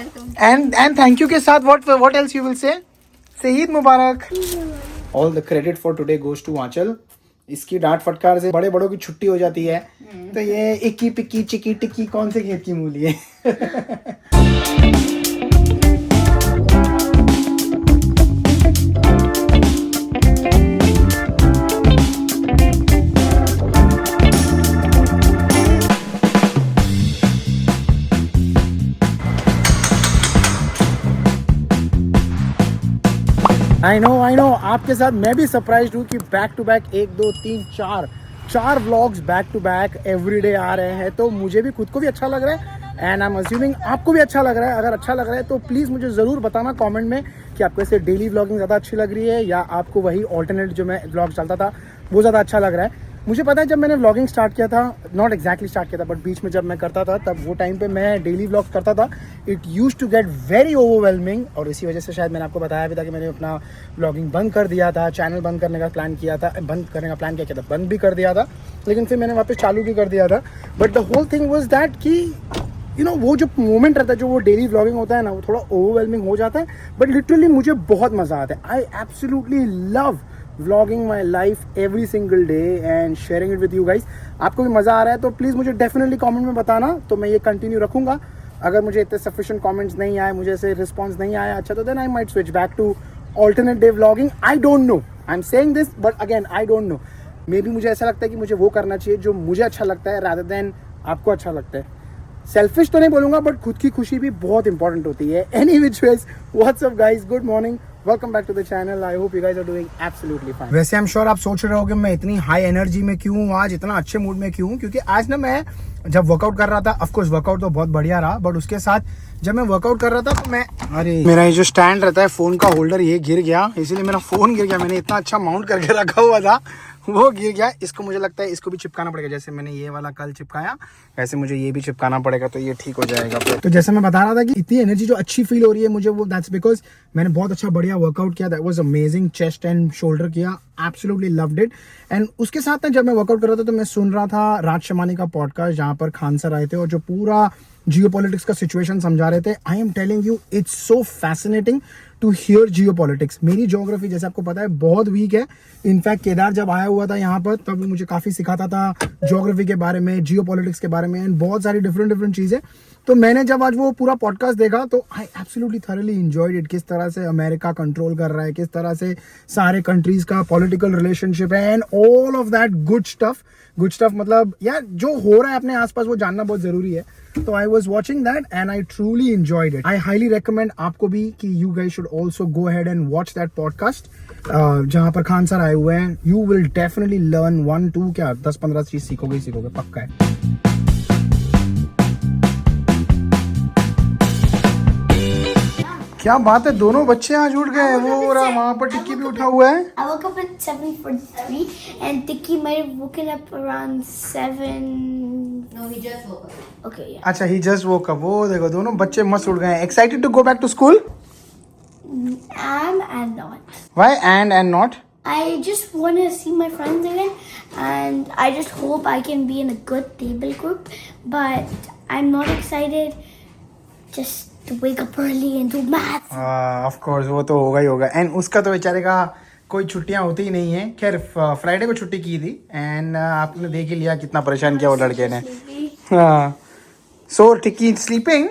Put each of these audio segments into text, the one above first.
And thank you के साथ what else you will say? Say Eid Mubarak. All the credit for today goes to आंचल. इसकी डांट फटकार से बड़े बड़ों की छुट्टी हो जाती है. तो ये इक्की पिक्की चिक्की टिक्की कौन से खेत की मूली है? I know आपके साथ मैं भी सरप्राइज हूँ कि back to back 1 2 3 4 vlogs back to back everyday आ रहे हैं. तो मुझे भी खुद को भी अच्छा लग रहा है एंड आई एम अज्यूमिंग आपको भी अच्छा लग रहा है. अगर अच्छा लग रहा है तो प्लीज़ मुझे ज़रूर बताना कमेंट में कि आपको ऐसे डेली व्लॉगिंग ज़्यादा अच्छी लग रही है या आपको वही ऑल्टरनेट जो मैं व्लॉग चलता था वो ज़्यादा अच्छा लग रहा है. मुझे पता है जब मैंने व्लॉगिंग स्टार्ट किया था, नॉट एग्जैक्टली स्टार्ट किया था बट बीच में जब मैं करता था तब वो टाइम पे मैं डेली व्लॉग्स करता था. It used to get very overwhelming और इसी वजह से शायद मैंने आपको बताया भी था कि मैंने अपना व्लॉगिंग बंद कर दिया था. चैनल बंद करने का प्लान किया था, बंद करने का प्लान क्या किया था, बंद भी कर दिया था लेकिन फिर मैंने वापस चालू भी कर दिया था. But the whole thing was that कि यू नो वो जो मोमेंट रहता है, जो वो डेली व्लॉगिंग होता है ना, वो थोड़ा ओवरवेलमिंग हो जाता है बट लिटरली मुझे बहुत मज़ा आता है. I absolutely love vlogging my life every single day and sharing it with you guys. आपको भी मज़ा आ रहा है तो प्लीज़ मुझे डेफिनेटली कमेंट में बताना, तो मैं ये कंटिन्यू रखूँगा. अगर मुझे इतने सफिशिएंट कमेंट्स नहीं आए, मुझे ऐसे रिस्पॉन्स नहीं आया अच्छा, तो then I might switch back to alternate day vlogging. I don't know, I am saying this but again I don't know. Maybe मुझे ऐसा लगता है कि मुझे वो करना चाहिए जो मुझे अच्छा लगता है रादर देन आपको अच्छा लगता है. सेल्फिश तो नहीं बोलूँगा बट खुद की खुशी भी बहुत इंपॉर्टेंट होती है. Any which ways, what's up guys, good morning, welcome back to the channel. I hope you guys are doing absolutely fine. वैसे आई एम श्योर आप सोच रहे होगे मैं इतनी हाई एनर्जी में क्यों हूँ आज, इतना अच्छे मूड में क्यों हूँ, क्योंकि आज ना मैं जब वर्कआउट कर रहा था, ऑफ कोर्स वर्कआउट तो बहुत बढ़िया रहा बट उसके साथ जब मैं वर्कआउट कर रहा था तो मैं मेरा ये जो स्टैंड रहता है फोन का होल्डर ये गिर गया, इसीलिए मेरा फोन गिर गया. मैंने इतना अच्छा माउंट करके रखा हुआ था वो गिर गया. इसको मुझे लगता है इसको भी चिपकाना पड़ेगा, जैसे मैंने ये वाला कल चिपकाया वैसे मुझे ये भी चिपकाना पड़ेगा तो ये ठीक हो जाएगा. तो जैसे मैं बता रहा था कि इतनी एनर्जी जो अच्छी फील हो रही है मुझे, वो दैट्स बिकॉज मैंने बहुत अच्छा बढ़िया वर्कआउट किया. That was amazing. Chest and shoulder किया, एब्सोल्युटली लव्ड इट. एंड उसके साथ ना जब मैं वर्कआउट कर रहा था तो मैं सुन रहा था राज शमानी का पॉडकास्ट जहाँ पर खान सर आए थे और जो पूरा जियोपॉलिटिक्स का सिचुएशन समझा रहे थे. I am telling you it's so fascinating to hear geopolitics. मेरी ज्योग्राफी जैसे आपको पता है बहुत वीक है. इनफैक्ट केदार जब आया हुआ था यहाँ पर तब वो मुझे काफ़ी सिखाता था ज्योग्राफी के बारे में, जियोपॉलिटिक्स के बारे में एंड बहुत सारी डिफरेंट चीज़ें. तो मैंने जब आज वो पूरा पॉडकास्ट देखा तो I absolutely thoroughly enjoyed it. किस तरह से अमेरिका कंट्रोल कर रहा है, किस तरह से सारे कंट्रीज का पॉलिटिकल रिलेशनशिप है and all of that good stuff मतलब यार जो हो रहा है अपने आसपास वो जानना बहुत जरूरी है. तो I was watching that and I truly enjoyed it. I highly recommend आपको भी कि you guys should also go ahead and watch that podcast जहाँ पर खान सर आए हुए हैं. यू विल डेफिनेटली लर्न 1 2 क्या 10-15 चीज सीखोगे पक्का है. क्या बात है, दोनों बच्चे आज उठ गए. वो वहाँ पर टिक्की भी उठा हुआ है. I woke up at 7:43 and Tikki might have woken up around 7. No, he just woke up. Okay, yeah. अच्छा, ही जस्ट वोक अप. वो देखो दोनों बच्चे मस्त उठ गए हैं. Excited to go back to school? Am and not. Why and not? I just want to see my friends again and I just hope I can be in a good table group, but I'm not excited just to wake up early and do math. Of course वो तो होगा ही होगा. And उसका तो बेचारे का कोई छुट्टियां होती ही नहीं है. खैर फ्राइडे को छुट्टी की थी एंड आपने देख ही लिया कितना परेशान किया वो लड़के ने. हाँ, सो टिक्की स्लीपिंग.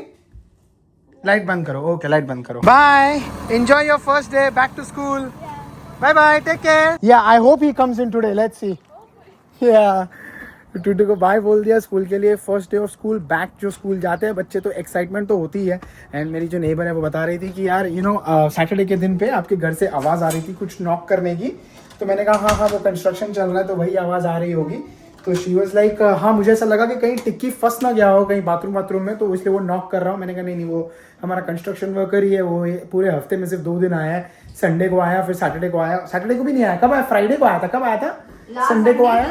लाइट बंद करो. ओके, लाइट बंद करो. Bye, enjoy your first day back to school. Bye bye, take care. Yeah I hope he comes in today, let's see. Yeah Tutu को बाय बोल दिया स्कूल के लिए. First day of school back. जो school जाते हैं बच्चे तो एक्साइटमेंट तो होती है. एंड मेरी जो नेबर है वो बता रही थी कि यार यू नो सैटरडे के दिन पे आपके घर से आवाज़ आ रही थी कुछ नॉक करने की. तो मैंने कहा हाँ वो कंस्ट्रक्शन चल रहा है तो वही आवाज़ आ रही होगी. तो शी वॉज लाइक हाँ मुझे ऐसा लगा कि कहीं टिक्की फंस ना गया हो कहीं बाथरूम में, तो इसलिए वो नॉक कर रहा हूँ. मैंने कहा नहीं वो हमारा कंस्ट्रक्शन वर्कर ही है, वो पूरे हफ्ते में सिर्फ 2 दिन आया है. संडे को आया, फिर सैटरडे को आया. सैटरडे को भी नहीं आया. कब आया? फ्राइडे को आया था. कब आया था? संडे को आया,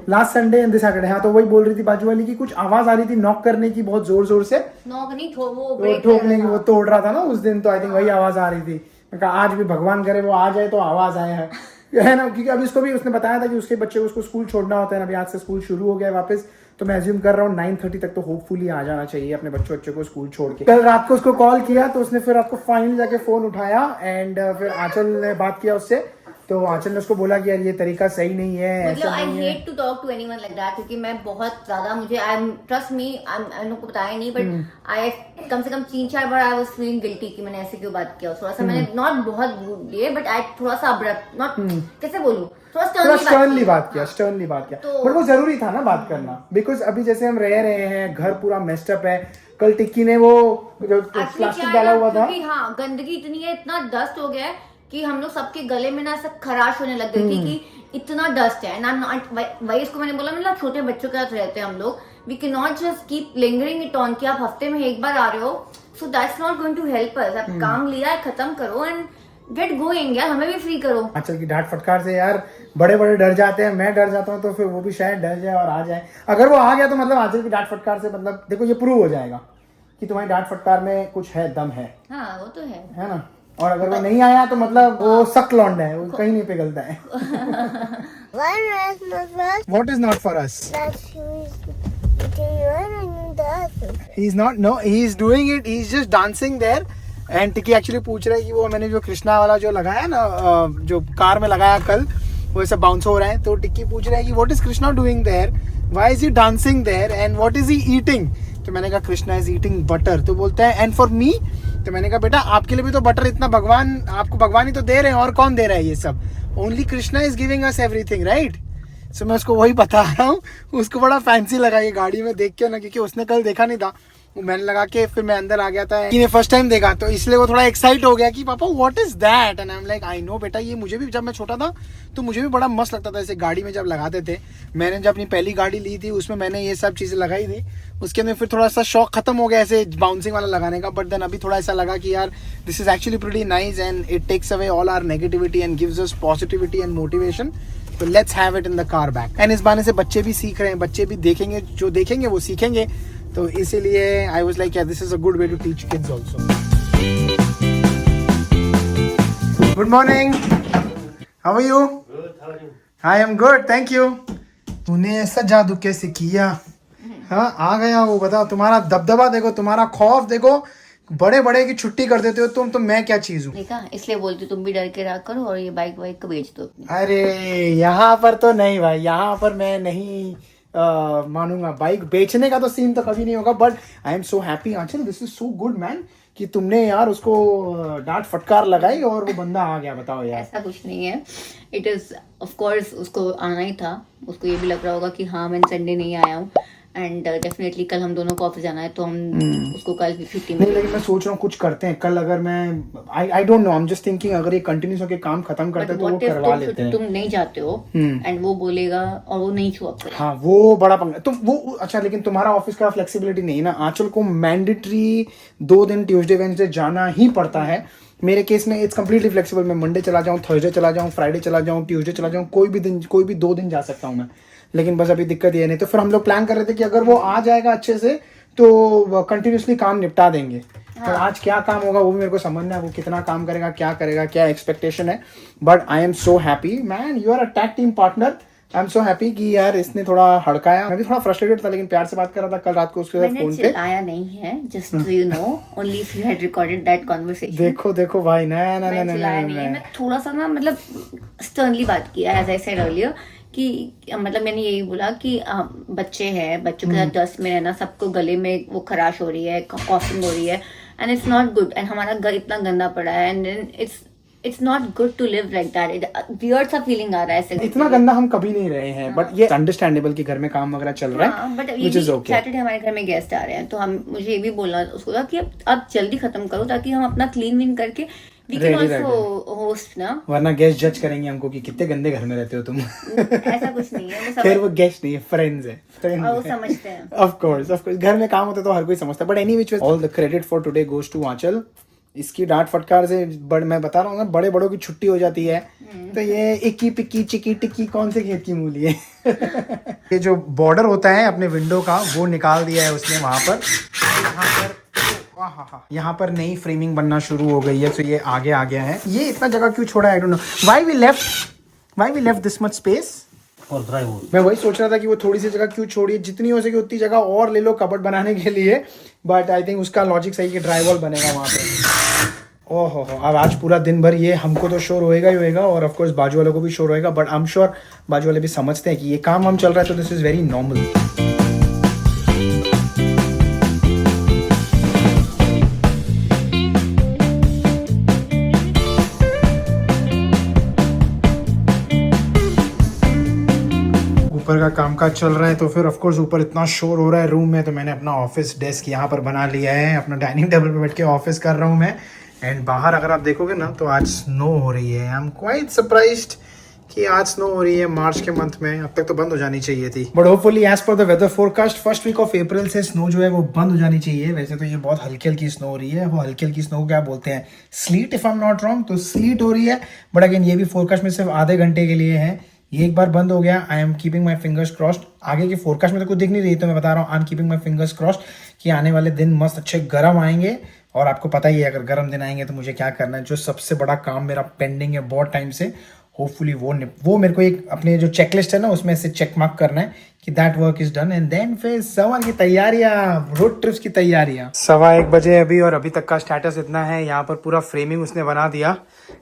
लास्ट संडे एंड सैटरडे. हाँ, तो वही बोल रही थी बाजू वाली की कुछ आवाज आ रही थी नॉक करने की बहुत जोर से. नॉक नहीं, वो ठोकने की, वो तोड़ रहा था ना उस दिन, तो आई थिंक वही आवाज आ रही थी. मैं कहा आज भी भगवान करे वो आ जाए तो आवाज आए है ना, क्योंकि अभी इसको भी उसने बताया था कि उसके बच्चे को उसको स्कूल छोड़ना होता है. अभी आज से स्कूल शुरू हो गया है वापस, तो मैं एज्यूम कर रहा हूँ 9:30 तक तो होपफुली आ जाना चाहिए अपने बच्चों को स्कूल छोड़ के। कल रात को उसको कॉल किया तो उसने फिर आपको फाइनली जाके फोन उठाया एंड फिर आंचल ने बात किया उससे, तो आंचल ने उसको बोला कि यार ये तरीका सही नहीं है, मतलब ऐसा आई नहीं है। Hate to talk to anyone like that, क्योंकि मैं बहुत ज्यादा मुझे आई एम ट्रस्ट मी आई को बताया नहीं बट आई कम से कम 3-4 बार आई वाज फीलिंग गिल्टी कि मैंने ऐसे क्यों बात किया। थोड़ा सा मैंने नॉट बहुत दिए बट आई थोड़ा सा अब्रप्ट नॉट कैसे बोलूं, थोड़ा स्टर्नली बात किया बट तो- वो जरूरी था ना बात करना, बिकॉज अभी जैसे हम रह रहे हैं, घर पूरा मेस्ड अप है। कल टिक्की ने वो जो प्लास्टिक डाला हुआ था, हाँ गंदगी इतनी है, इतना डस्ट हो गया है कि हम लोग सबके गले में ना ऐसा खराश होने लग गई थी कि इतना डस्ट है। ना वही इसको मैंने बोला, मतलब छोटे बच्चों के साथ रहते हैं हम लोग, we can not just keep lingering it on कि आप हफ्ते में एक बार आ रहे हो, so that's not going to help us. आप काम लिया है, खत्म करो एंड गेट गोइंग, यार हमें भी फ्री करो। आंचल की डांट फटकार से यार बड़े डर जाते हैं, मैं डर जाता हूँ, तो फिर वो भी शायद डर जाए और आ जाए। अगर वो आ गया तो मतलब आंचल की डांट फटकार से मतलब देखो ये प्रूव हो जाएगा कि तुम्हारी डांट फटकार में कुछ है, दम है हाँ वो तो है ना। और अगर वो नहीं आया तो मतलब वो सख्त लौंडा है, वो कहीं नहीं पिघलता है। What is not for us? He is not, no, he is doing it, he is just dancing there. And टिकी एक्चुअली पूछ रहा है कि वो मैंने जो कृष्णा वाला जो लगाया ना, जो कार में लगाया कल, वो ऐसा बाउंस हो रहा है, तो टिक्की पूछ रहा है कि what is Krishna doing there, why is he dancing there and what is he eating. तो मैंने कहा कृष्णा इज ईटिंग बटर, तो बोलता है एंड फॉर मी। तो मैंने कहा बेटा आपके लिए भी तो बटर इतना भगवान आपको भगवान ही तो दे रहे हैं, और कौन दे रहा है ये सब, only Krishna is giving us everything, right. So मैं उसको वही बता रहा हूँ, उसको बड़ा फैंसी लगा ये गाड़ी में देख के ना, क्योंकि उसने कल देखा नहीं था, वो मैंने लगा के फिर मैं अंदर आ गया था, कि फर्स्ट टाइम देखा, तो इसलिए वो थोड़ा एक्साइट हो गया कि पापा what is that, and I am like I know बेटा, ये मुझे भी जब मैं छोटा था तो मुझे भी बड़ा मस्त लगता था ऐसे गाड़ी में जब लगाते थे। मैंने जब अपनी पहली गाड़ी ली थी उसमें मैंने ये सब चीजें लगाई थी, उसके अंदर फिर थोड़ा सा शौक खत्म हो गया ऐसे बाउंसिंग वाला लगाने का, बट देन अभी थोड़ा ऐसा लगा कि यार this is actually pretty nice and it takes away all our negativity and gives us positivity and motivation, तो let's have it in the car back. And इस बहाने से बच्चे भी सीख रहे हैं, बच्चे भी देखेंगे, जो देखेंगे वो सीखेंगे, तो इसीलिए I was like this is a good way to teach kids also. Good morning, how are you? I am good, thank you. तूने ऐसा जादू कैसे किया? हाँ आ गया वो, बताओ तुम्हारा दबदबा देखो, तुम्हारा खौफ देखो, बड़े की छुट्टी कर देते हो तुम, तो मैं क्या चीज हूँ। देखा, इसलिए बोलती तुम भी डर के रहा करो और ये बाइक वाइक को बेच दो अपनी। अरे यहाँ पर तो नहीं भाई, यहाँ पर मैं नहीं मानूंगा, बाइक बेचने का तो सीन तो कभी नहीं होगा, but I am so happy Aanchal, this is so good man कि तुमने यार उसको डांट फटकार लगाई और वो बंदा आ गया, बताओ यार। ऐसा कुछ नहीं है, इट इज ऑफ कोर्स उसको आना ही था, उसको ये भी लग रहा होगा कि हाँ मैं संडे नहीं आया हूँ, एंड डेफिनेटली कल हम दोनों को ऑफिस जाना है, तो हम उसको कल की छुट्टी नहीं, लेकिन मैं सोच रहा हूँ कुछ करते हैं कल, अगर मैं आई don't know, I am just thinking अगर ये कंटिन्यूस होकर काम खत्म करते हैं तो वो करवा लेते हैं। तुम नहीं जाते हो एंड वो बोलेगा और वो नहीं छुआ करेगा। हाँ वो बड़ा पंगा, तो वो अच्छा, लेकिन तुम्हारा ऑफिस का फ्लेक्सिबिलिटी नहीं है ना, आंचल को मैंडेटरी 2 दिन ट्यूसडे वेडनेसडे जाना ही पड़ता है। मेरे केस में इट्स कम्प्लीटली फ्लेक्सिबल, मैं मंडे चला जाऊँ, थर्सडे चला जाऊँ, फ्राइडे चला जाऊँ, ट्यूसडे चला जाऊँ, कोई भी 2 दिन जा सकता हूँ मैं, लेकिन बस अभी दिक्कत ये नहीं। तो फिर हम लोग प्लान कर रहे थे कि अगर वो आ जाएगा अच्छे से तो कंटिन्यूसली काम निपटा देंगे। हाँ। तो आज क्या काम होगा वो भी मेरे को समझना है, वो कितना काम करेगा, क्या एक्सपेक्टेशन है, but I am so happy man, you are a tag team partner, I am so happy कि यार इसने थोड़ा हड़काया। मैं भी थोड़ा फ्रस्ट्रेटेड था, लेकिन प्यार से बात कर रहा था कल रात को उसके साथ फोन पे। चिल्लाया नहीं है, just so you know, only if you had recorded that conversation. देखो भाई, ना मैं थोड़ा सा ना मतलब स्टर्नली बात किया, एज आई सेड अर्लियर, कि मतलब मैंने यही बोला कि बच्चे हैं, बच्चों के साथ डस्ट में रहना, सबको गले में वो खराश हो रही है, कॉफिंग हो रही है, and it's not good, and हमारा घर इतना गंदा पड़ा है, and then it's not good to live like that, weird सा फीलिंग आ रहा है ऐसे। इतना गंदा हम कभी नहीं रहे हैं, बट ये अंडरस्टैंडेबल कि घर में काम वगैरह चल रहा है, but which is okay. Saturday हमारे घर में गेस्ट आ रहे हैं, तो हम मुझे ये भी बोलना उसको था कि अब जल्दी खत्म करो ताकि हम अपना क्लीन विन करके we can also host ना, वरना गेस्ट जज करेंगे हमको कि कितने गंदे घर में रहते हो तुम। ऐसा कुछ नहीं है, वो फिर वो गेस्ट नहीं है, फ्रेंड्स है, और वो समझते हैं। ऑफ कोर्स घर में काम होता है तो हर कोई समझता है, but any which way all the credit for today goes to Aanchal. इसकी डांट फटकार से मैं बता रहा हूँ ना, बड़े बड़ों की छुट्टी हो जाती है, तो ये इक्की पिक्की चिक्की टिक्की कौन से खेत की मूली है। ये जो बॉर्डर होता है अपने विंडो का वो निकाल दिया है उसने वहां पर, यहाँ पर नई फ्रेमिंग बनना शुरू हो गई है, तो ये आ गया है। ये इतना जगह क्यों छोड़ा है, I don't know why we left this much space. for drywall. मैं वही सोच रहा था कि वो थोड़ी सी जगह क्यों छोड़ी, जितनी हो सके उतनी जगह और ले लो कबर्ड बनाने के लिए, बट आई थिंक उसका लॉजिक सही कि ड्राईवॉल बनेगा वहाँ पे। ओहो हो, अब आज पूरा दिन भर ये हमको तो शोर होएगा ही होएगा और ऑफ कोर्स बाजू वालों को भी शोर होएगा, बट आई एम श्योर बाजू वाले भी समझते हैं कि ये काम हम चल रहा है, तो दिस इज़ वेरी नॉर्मल। ऊपर का कामकाज चल रहा है, तो फिर ऑफ कोर्स ऊपर इतना शोर हो रहा है रूम में, तो मैंने अपना ऑफिस डेस्क यहाँ पर बना लिया है, अपना डाइनिंग टेबल पे बैठ के ऑफिस कर रहा हूँ मैं। एंड बाहर अगर आप देखोगे ना तो आज स्नो हो रही है। आई एम क्वाइट सरप्राइज्ड कि आज स्नो हो रही है मार्च के मंथ में, अब तक तो बंद हो जानी चाहिए थी, but hopefully as per the weather forecast first week of April से स्नो जो है वो बंद हो जानी चाहिए। वैसे तो ये बहुत हल्की हल्की स्नो हो रही है, वो हल्की हल्की स्नो क्या बोलते हैं, slit if I am not wrong, तो स्लीट हो रही है, बट अगेन ये भी फोरकास्ट में सिर्फ आधे घंटे के लिए है। ये एक बार बंद हो गया, I am keeping my fingers crossed. आगे की फोरकास्ट में तो कुछ दिख नहीं रही, तो मैं बता रहा हूँ I am keeping my fingers crossed कि आने वाले दिन मस्त अच्छे गर्म आएंगे। और आपको पता ही है अगर गर्म दिन आएंगे तो मुझे क्या करना है, जो सबसे बड़ा काम मेरा पेंडिंग है बहुत टाइम से, होपफुली वो मेरे को एक अपने जो चेकलिस्ट है ना उसमें से चेक मार्क करना है कि that work is done, and then फिर समर की तैयारियां, रोड ट्रिप्स की तैयारियां। 1:15 बजे अभी, और अभी तक का स्टेटस इतना है, यहाँ पर पूरा फ्रेमिंग उसने बना दिया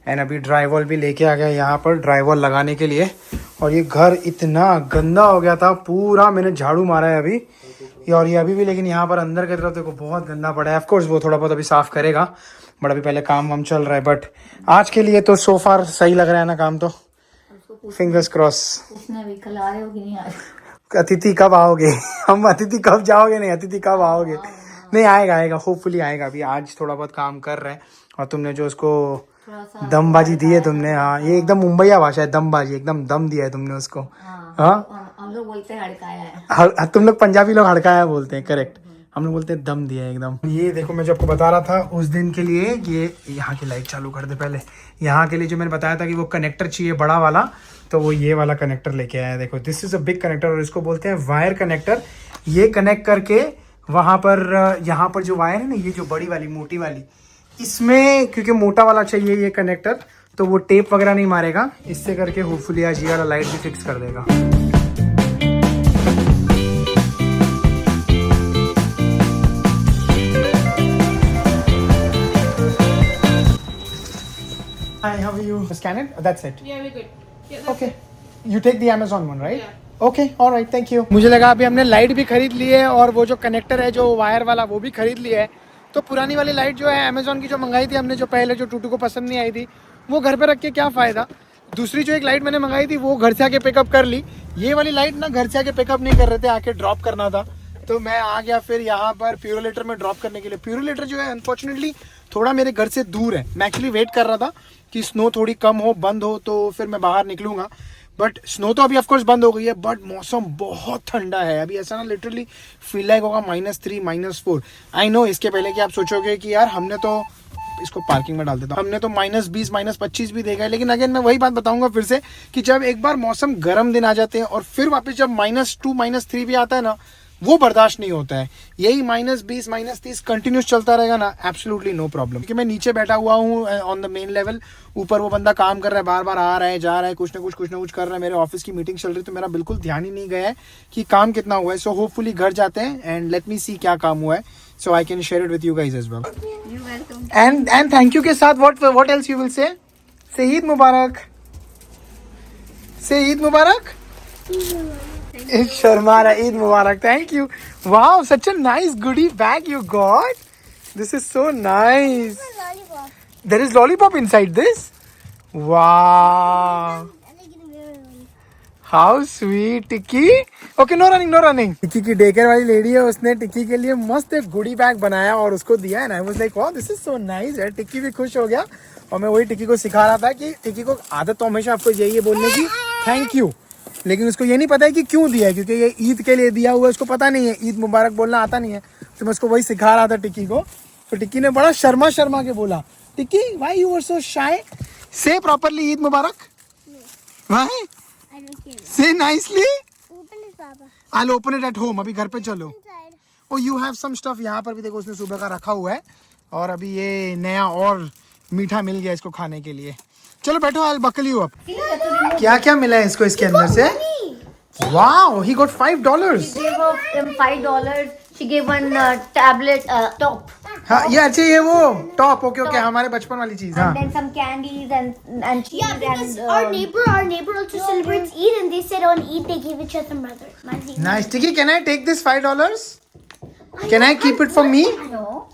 एंड अभी ड्राईवॉल भी लेके आ गया यहाँ पर ड्राईवॉल लगाने के लिए। और ये घर इतना गंदा हो गया था, पूरा मैंने झाड़ू मारा है अभी, और ये अभी भी, लेकिन यहाँ पर अंदर की तरफ देखो बहुत गंदा पड़ा है। ऑफकोर्स वो थोड़ा बहुत अभी साफ करेगा, बट अभी पहले काम वाम चल रहा है। बट आज के लिए तो सो फार सही लग रहा है ना काम, तो फिंगर्स क्रॉस। भी कल आ रहे हो कि नहीं आ रहे? अतिथि कब आओगे? हम अतिथि कब जाओगे, नहीं अतिथि कब आओगे? नहीं आएगा, होपफुली आएगा। अभी आज थोड़ा बहुत काम कर रहे हैं, और तुमने जो उसको दमबाजी दी है तुमने, हाँ ये एकदम मुंबईया भाषा है, दमबाजी, एकदम दम दिया है तुमने उसको। हाँ हम लोग बोलते हैं हड़काया है, तुम लोग पंजाबी लोग हड़काया बोलते हैं, करेक्ट। हम लोग बोलते हैं दम दिया एकदम। ये देखो मैं जो आपको बता रहा था उस दिन के लिए, ये यहाँ की लाइट चालू कर दे पहले। यहाँ के लिए जो मैंने बताया था कि वो कनेक्टर चाहिए बड़ा वाला, तो वो ये वाला कनेक्टर लेके आया है। देखो this is a big connector, और इसको बोलते हैं वायर कनेक्टर। ये कनेक्ट करके वहाँ पर, यहाँ पर जो वायर है ना, ये जो बड़ी वाली मोटी वाली, इसमें क्योंकि मोटा वाला चाहिए ये कनेक्टर, तो वो टेप वगैरह नहीं मारेगा, इससे करके होपफुली आज ये वाला लाइट भी फिक्स कर देगा। Hi, how are you? Scan it? That's it. Yeah, we're good. Yeah, Okay. You take the Amazon one, right? Okay, all right, thank you. मुझे लगा अभी हमने लाइट भी खरीद ली है, और वो जो कनेक्टर है जो वायर वाला वो भी खरीद लिया है, तो पुरानी वाली लाइट जो है अमेजोन की जो मंगाई थी हमने, जो पहले जो टूटू को पसंद नहीं आई थी, वो घर पे रख के क्या फ़ायदा। दूसरी जो एक लाइट मैंने मंगाई थी वो घर से आके पिकअप कर ली। ये वाली लाइट ना घर से आके पिकअप नहीं कर रहे थे, आके ड्रॉप करना था, तो मैं आ गया फिर यहाँ पर प्यूरोलेटर में ड्रॉप करने के लिए। प्यूरोलेटर जो है अनफॉर्चुनेटली थोड़ा मेरे घर से दूर है। मैं एक्चुअली वेट कर रहा था कि स्नो थोड़ी कम हो, बंद हो, तो फिर मैं बाहर निकलूंगा, बट स्नो तो अभी ऑफकोर्स बंद हो गई है, बट मौसम बहुत ठंडा है अभी। ऐसा ना लिटरली फील लाइक होगा -3 -4। आई नो इसके पहले कि आप सोचोगे कि यार हमने तो, इसको पार्किंग में डाल देता हूँ, हमने तो -20 -25 भी देखा है, लेकिन अगेन मैं वही बात बताऊंगा फिर से कि जब एक बार मौसम गर्म दिन आ जाते हैं और फिर वापस जब -2 -3 भी आता है ना, वो बर्दाश्त नहीं होता है। यही -20 -30 कंटिन्यूस चलता रहेगा ना, एब्सोल्युटली नो प्रॉब्लम। क्योंकि मैं नीचे बैठा हुआ हूँ ऑन द मेन लेवल, ऊपर वो बंदा काम कर रहा है, बार बार आ रहा है जा रहा है, कुछ ना कुछ कर रहा है। मेरे ऑफिस की मीटिंग चल रही है, तो मेरा बिल्कुल ध्यान ही नहीं गया है कि काम कितना हुआ है। सो होपफुली घर जाते हैं एंड लेट मी सी क्या काम हुआ है, so I can share it with you guys as well. And thank you के साथ what else you will say? Eid मुबारक, से ईद मुबारक। शर्मा रहा, ईद मुबारक, thank you. Wow, such a nice goodie bag you got. This is so nice. There is lollipop inside this. Wow. How sweet, tikki. Okay, no running. टिक्की की decker वाली lady है, उसने टिक्की के लिए मस्त एक गुडी बैग बनाया और उसको दिया है ना। I was like, wow, this is so nice यार। टिक्की भी खुश हो गया, और मैं वही टिक्की को सिखा रहा था कि टिक्की को आदत तो हमेशा आपको यही है बोलने की थैंक यू, लेकिन उसको ये नहीं पता है कि क्यों दिया है, क्योंकि ये ईद के लिए दिया हुआ है, उसको पता नहीं है, ईद मुबारक बोलना आता नहीं है। तो मैं उसको वही सिखा रहा था टिक्की को, तो टिक्की ने बड़ा शर्मा के बोला, टिक्की व्हाई यू वर सो शाय, से प्रॉपर्ली ईद मुबारक, व्हाई से nicely, I will open it at home. अभी घर पे चलो। ओ यू हैव सम स्टफ, यहाँ पर भी देखो उसने सुबह का रखा हुआ है, और अभी ये नया और मीठा मिल गया इसको खाने के लिए। चलो बैठो, I will buckle you up. क्या क्या मिला है इसको इसके अंदर से? Wow, he got $5. She gave him $5. She gave one tablet top. हाँ ये अच्छा ये वो टॉप ओके ओके हमारे बचपन वाली चीज हाँ And then some candies and cheese Yeah, because and our neighbor also celebrates Eid, and they said on Eid they give each other money. Nice Tikki can I take this $5? Can I keep it for me? no.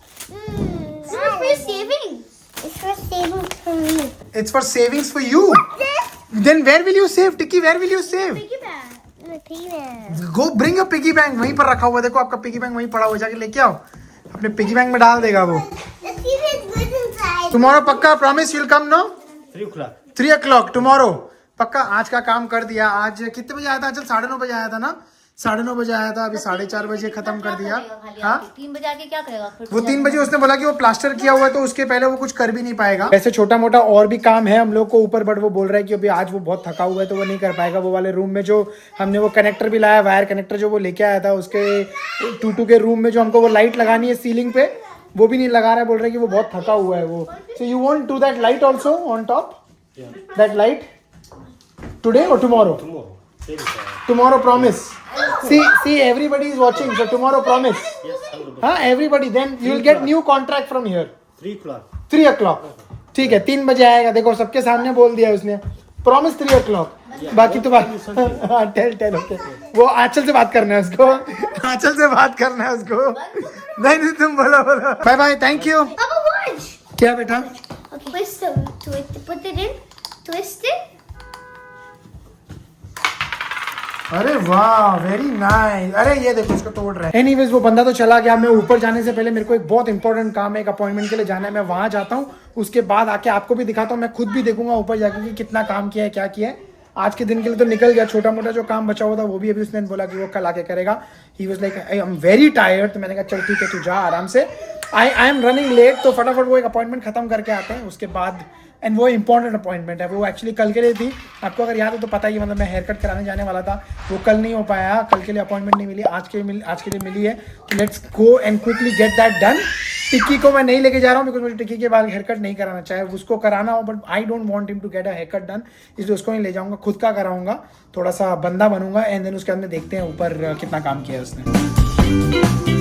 This is for saving. It's for saving for me. It's for savings for you. Then where will you save, Tiki? Where will you save? Piggy bank. Piggy bank. Go bring a piggy bank. वहीं पर रखा हुआ देखो आपका piggy bank वहीं पड़ा हुआ जाके लेके आओ अपने piggy bank में डाल देगा वो. Let's see if it's good inside. Tomorrow पक्का promise you'll come no? 3 o'clock. 3 o'clock tomorrow. पक्का आज का काम कर दिया. आज कितने बजे आया था? चल 9:30 बजे आया था ना? 9:30 बजे आया था. अभी 4:30 बजे खत्म कर दिया. हाँ 3 बजे आके क्या करेगा फिर? वो 3 बजे उसने बोला कि वो प्लास्टर किया हुआ है तो उसके पहले वो कुछ कर भी नहीं पाएगा. वैसे छोटा मोटा और भी काम है हम लोग को ऊपर बट वो बोल रहा है कि अभी आज वो बहुत थका हुआ है तो वो नहीं कर पाएगा. वो वाले रूम में जो हमने वो कनेक्टर भी लाया वायर कनेक्टर जो वो लेके आया था उसके टूटू के रूम में जो हमको वो लाइट लगानी है सीलिंग पे वो भी नहीं लगा रहा है. बोल रहा है कि वो बहुत थका हुआ है वो. So you want to that light also on top that light today और tomorrow? Tomorrow promise. See everybody is watching so tomorrow promise. हाँ everybody then you will get new contract from here. 3 o'clock. 3 o'clock. ठीक है 3 बजे आएगा. देखो सबके सामने बोल दिया उसने. Promise 3 o'clock. बाकी तो बात हाँ टेल ओके. वो आंचल से बात करना है उसको. आंचल से बात करना है उसको. नहीं तुम बोलो. Bye bye thank you. Papa, watch. क्या बेटा? Okay, twist, put it in, twist it. अरे वाह वेरी नाइस. अरे ये देखो इसको तोड़ रहा है. एनीवेज वो बंदा तो चला गया. मैं ऊपर जाने से पहले मेरे को एक बहुत इंपॉर्टेंट काम है. एक अपॉइंटमेंट के लिए जाना है. मैं वहां जाता हूँ उसके बाद आके आपको भी दिखाता हूँ. मैं खुद भी देखूंगा ऊपर जाके कि कितना काम किया है क्या किया है. आज के दिन के लिए तो निकल गया. छोटा मोटा जो काम बचा हुआ था वो भी अभी उसने बोला कि वो कल आके करेगा. He was like I am very tired. तो मैंने कहा चल ठीक है तू जा आराम से. आई एम रनिंग लेट तो फटाफट वो एक अपॉइंटमेंट खत्म करके आते हैं उसके बाद. एंड वो इंपॉर्टेंट अपॉइंटमेंट है. वो एक्चुअली कल के लिए थी. आपको अगर याद हो तो पता ही मतलब मैं हेयर कट कराने जाने वाला था. वो कल नहीं हो पाया. कल के लिए अपॉइंटमेंट नहीं मिली. आज के लिए मिली है. Let's go and quickly get that done. Tikki को मैं नहीं लेके जा रहा हूँ बिकॉज मुझे टिक्की के बाल हेयर कट नहीं कराना. चाहे उसको कराना हो but I don't want him to get a hair cut done. इसलिए उसको नहीं ले जाऊंगा. खुद का कराऊंगा. थोड़ा सा बंदा बनूंगा एंड देन उसके बाद में देखते हैं ऊपर कितना काम किया है उसने.